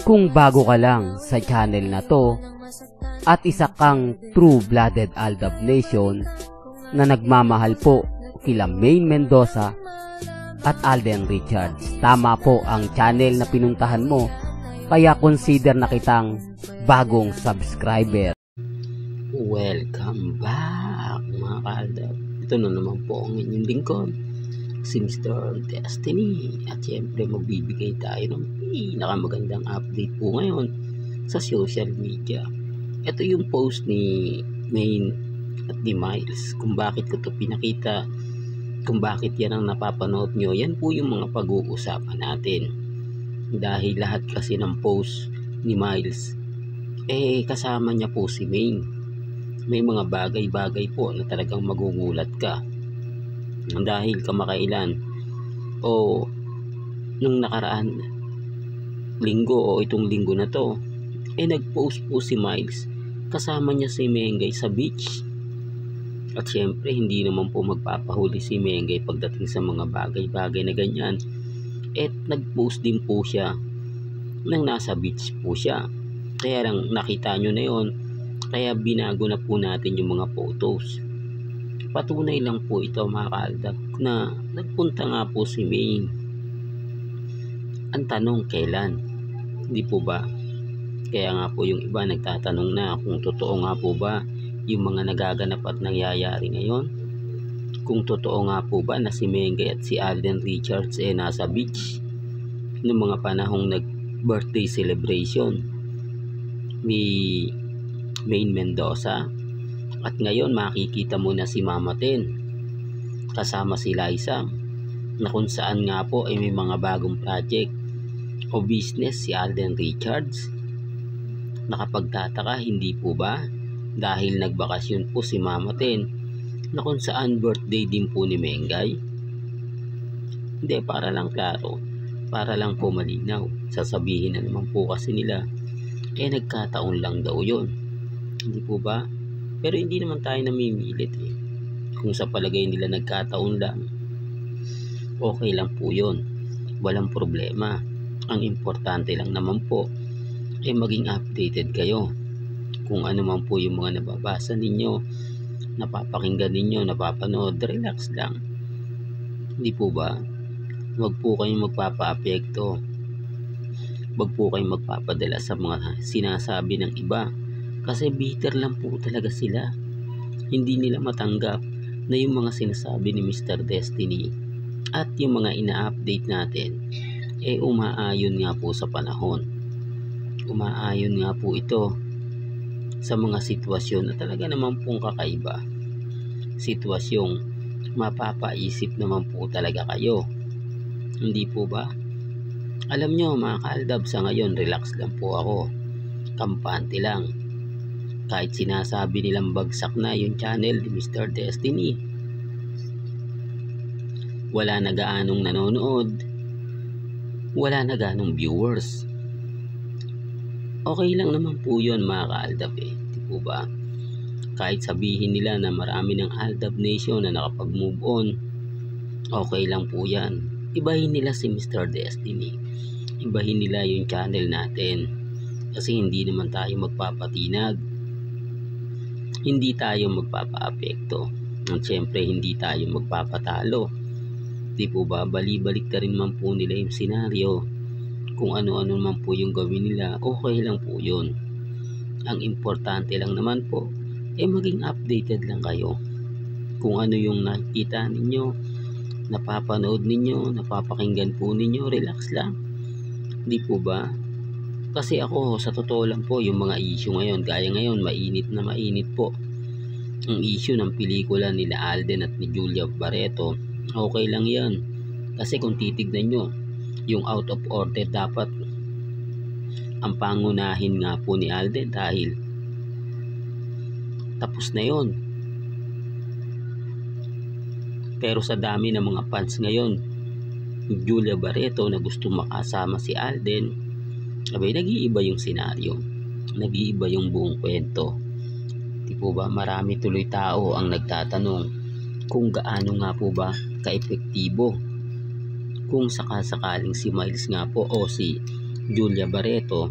Kung bago ka lang sa channel na to at isa kang true-blooded Aldab Nation na nagmamahal po kila Maine Mendoza at Alden Richards, tama po ang channel na pinuntahan mo, kaya consider na kitang bagong subscriber. Welcome back mga ka-Aldab. Ito na naman po ang inyong lingkod, si Mr. Destiny, at syempre magbibigay tayo ng pinakamagandang update po ngayon sa social media. Ito yung post ni Maine at ni Miles, kung bakit ko ito pinakita, kung bakit yan ang napapanood nyo. Yan po yung mga pag-uusapan natin, dahil lahat kasi ng post ni Miles kasama niya po si Maine. May mga bagay-bagay po na talagang magugulat ka, dahil kamakailan o nung nakaraan linggo o itong linggo na to nagpost po si Miles kasama niya si Mengay sa beach. At syempre hindi naman po magpapahuli si Mengay pagdating sa mga bagay-bagay na ganyan, nagpost din po siya nang nasa beach po siya. Kaya lang nakita nyo na yon, kaya binago na po natin yung mga photos. Patunay lang po ito mga ka-Aldab na nagpunta nga po si Maine. Ang tanong, kailan? Hindi po ba? Kaya nga po yung iba nagtatanong na kung totoo nga po ba yung mga nagaganap at nangyayari ngayon. Kung totoo nga po ba na si Mengay at si Alden Richards nasa beach noong mga panahong nag-birthday celebration ni Maine Mendoza. At ngayon makikita mo na si Mama Ten kasama si Liza, na kung saan nga po may mga bagong project o business si Alden Richards. Nakapagtataka, hindi po ba? Dahil nagbakasyon po si Mama Ten, na kung saan birthday din po ni Mengay. Hindi, para lang klaro, para lang po malinaw. Sasabihin na naman po kasi nila nagkataon lang daw yun, hindi po ba? Pero hindi naman tayo namimilit Kung sa palagay nila nagkataon lang, okay lang po yun, walang problema. Ang importante lang naman po maging updated kayo. Kung ano man po yung mga nababasa ninyo, napapakinggan ninyo, napapanood, relax lang, hindi po ba? Huwag po kayong magpapa-apekto, huwag po kayong magpapadala sa mga sinasabi ng iba, kasi bitter lang po talaga sila. Hindi nila matanggap na yung mga sinasabi ni Mr. Destiny at yung mga ina-update natin umaayon nga po sa panahon. Umaayon nga po ito sa mga sitwasyon na talaga naman pong kakaiba. Sitwasyong mapapaisip naman po talaga kayo, hindi po ba? Alam nyo mga ka-Aldab, sa ngayon relax lang po ako, kampante lang. Kahit sinasabi nilang bagsak na yung channel ni Mr. Destiny, wala na gaanong nanonood, wala na gaanong viewers, okay lang naman po yun mga ka-Aldab di po ba? Kahit sabihin nila na marami ng Aldab Nation na nakapag-move on, okay lang po yan. Ibahin nila si Mr. Destiny, ibahin nila yung channel natin, kasi hindi naman tayo magpapatinag, hindi tayo magpapa-apekto, at syempre hindi tayo magpapatalo. Di po ba? Bali-balik na rin man po nila yung senaryo. Kung ano-ano man po yung gawin nila, okay lang po yun. Ang importante lang naman po maging updated lang kayo. Kung ano yung nakikita ninyo, napapanood ninyo, napapakinggan po ninyo, relax lang, di po ba? Kasi ako, sa totoo lang po, yung mga issue ngayon, gaya ngayon, mainit na mainit po ang issue ng pelikula nila Alden at ni Julia Barreto. Okay lang yan, kasi kung titignan nyo, yung out of order dapat ang pangunahin nga po ni Alden, dahil tapos na yon. Pero sa dami ng mga fans ngayon ni Julia Barreto na gusto makasama si Alden, nag-iiba yung senaryo, nag-iiba yung buong kwento. Di po ba? Marami tuloy tao ang nagtatanong kung gaano nga po ba kaepektibo kung sakasakaling si Miles nga po o si Julia Barreto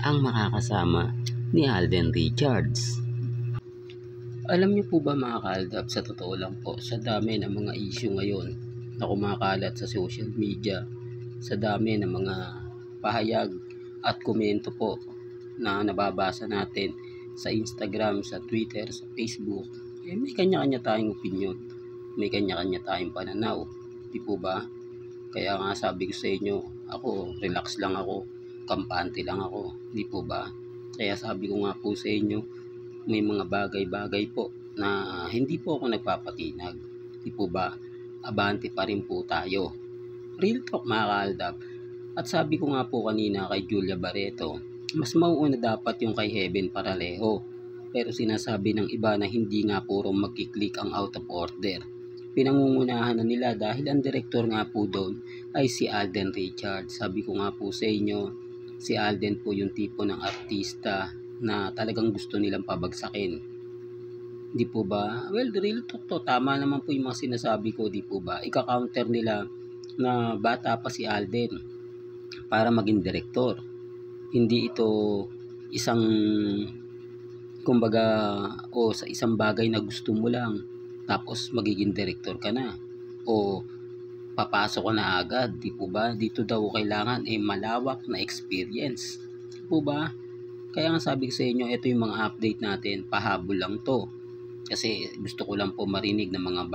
ang makakasama ni Alden Richards. Alam niyo po ba mga kaaldab, sa totoo lang po, sa dami ng mga issue ngayon na kumakalat sa social media, sa dami ng mga pahayag at komento po na nababasa natin sa Instagram, sa Twitter, sa Facebook, may kanya-kanya tayong opinion, may kanya-kanya tayong pananaw, di po ba? Kaya nga sabi ko sa inyo, ako, relax lang ako, kampante lang ako, di po ba? Kaya sabi ko nga po sa inyo, may mga bagay-bagay po na hindi po ako nagpapatinag, di po ba? Abante pa rin po tayo. Real talk mga kaaldab. At sabi ko nga po kanina kay Julia Barreto, mas mauuna dapat yung kay Heaven Paralejo. Pero sinasabi ng iba na hindi nga puro magkiklik ang out of order. Pinangungunahan na nila dahil ang direktor nga po doon ay si Alden Richards. Sabi ko nga po sa inyo, si Alden po yung tipo ng artista na talagang gusto nilang pabagsakin. Di po ba? Well, real talk to. Tama naman po yung mga sinasabi ko, di po ba? Ika-counter nila na bata pa si Alden para maging direktor. Hindi ito isang kumbaga o sa isang bagay na gusto mo lang tapos magiging direktor ka na o papasok ka na agad, di po ba? Dito daw kailangan malawak na experience, di po ba? Kaya nga sabi ko sa inyo, ito yung mga update natin, pahabol lang to kasi gusto ko lang po marinig ng mga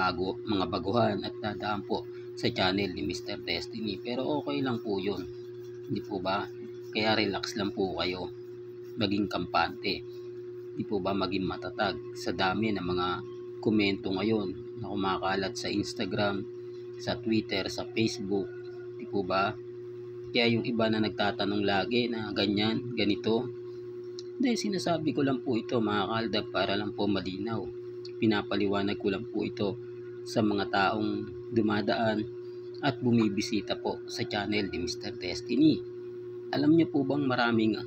baguhan at dadaan po sa channel ni Mr. Destiny, pero okay lang po yun, di po ba? Kaya relax lang po kayo, maging kampante, di po ba, maging matatag sa dami ng mga komento ngayon na kumakalat sa Instagram, sa Twitter, sa Facebook, di po ba? Kaya yung iba na nagtatanong lagi na ganyan, ganito, hindi, sinasabi ko lang po ito mga kaaldab para lang po malinaw. Pinapaliwanag ko lang po ito sa mga taong dumadaan at bumibisita po sa channel ni Mr. Destiny. Alam niyo po bang maraming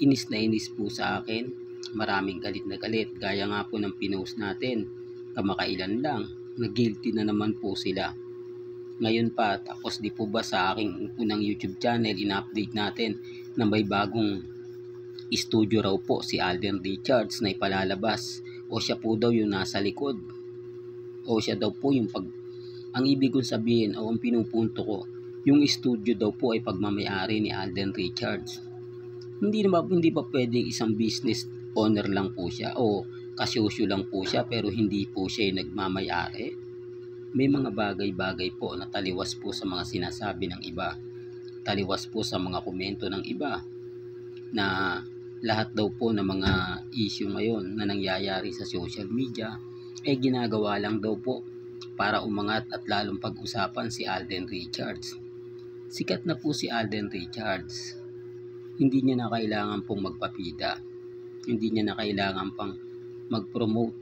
inis na inis po sa akin, maraming galit na galit, gaya nga po ng pinost natin kamakailan lang, na guilty na naman po sila. Ngayon pa, tapos di po ba sa aking unang YouTube channel, in-update natin na may bagong studio raw po si Alden Richards na ipalalabas, o siya po daw yung nasa likod, o siya daw po yung ang ibig kong sabihin o ang pinupunto ko, yung studio daw po ay pagmamayari ni Alden Richards. Hindi ba pwedeng isang business owner lang po siya o kasyosyo lang po siya pero hindi po siya yung nagmamayari? May mga bagay-bagay po na taliwas po sa mga sinasabi ng iba, taliwas po sa mga komento ng iba, na lahat daw po ng mga issue ngayon na nangyayari sa social media ay ginagawa lang daw po para umangat at lalong pag-usapan si Alden Richards. Sikat na po si Alden Richards. Hindi niya na kailangan pong magpapida. Hindi niya na kailangan pang mag-promote,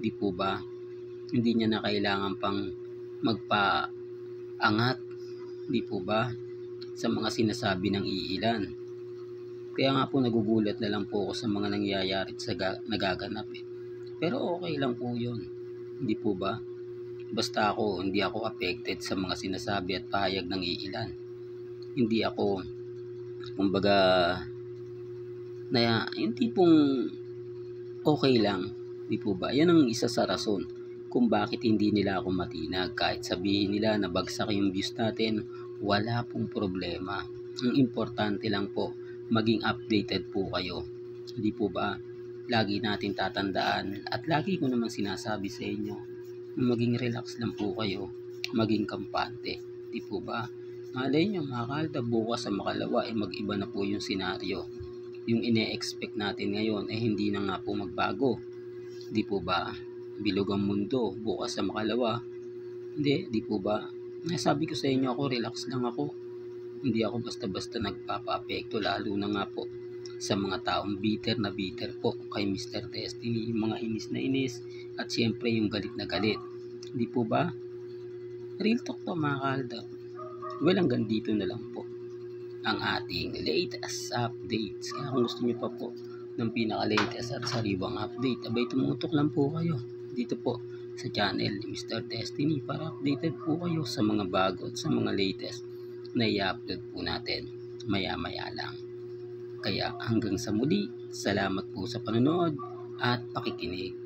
di po ba? Hindi niya na kailangan pang magpaangat, di po ba? Sa mga sinasabi ng iilan. Kaya nga po nagugulat na lang po ako sa mga nangyayari at nagaganap Pero okay lang po yun, di po ba? Basta hindi ako affected sa mga sinasabi at pahayag ng iilan. Hindi ako, kumbaga, na yung tipong okay lang, di po ba? Yan ang isa sa rason kung bakit hindi nila ako matinag. Kahit sabihin nila na bagsak yung views natin, wala pong problema. Ang importante lang po, maging updated po kayo. Di po ba? Lagi natin tatandaan at lagi ko naman sinasabi sa inyo, maging relax lang po kayo, maging kampante. Di po ba? Malay nyo mga kaaldab, bukas sa makalawa mag-iba na po yung senaryo. Yung ine-expect natin ngayon hindi na nga po magbago. Di po ba? Bilog ang mundo, bukas sa makalawa. Hindi, di po ba? Sabi ko sa inyo, ako relax lang ako. Hindi ako basta-basta nagpapa-apekto, lalo na nga po sa mga taong bitter na bitter po kay Mr. Destiny, yung mga inis na inis at siyempre yung galit na galit. Di po ba? Real talk to mga kaaldab. Well, hanggang dito na lang po ang ating latest updates. Kaya kung gusto nyo pa po ng pinaka-latest at sariwang update, abay tumutok lang po kayo dito po sa channel ni Mr. Destiny para updated po kayo sa mga bago at sa mga latest na i-upload po natin. maya-maya lang. Kaya hanggang sa muli, salamat po sa panonood at pakikinig.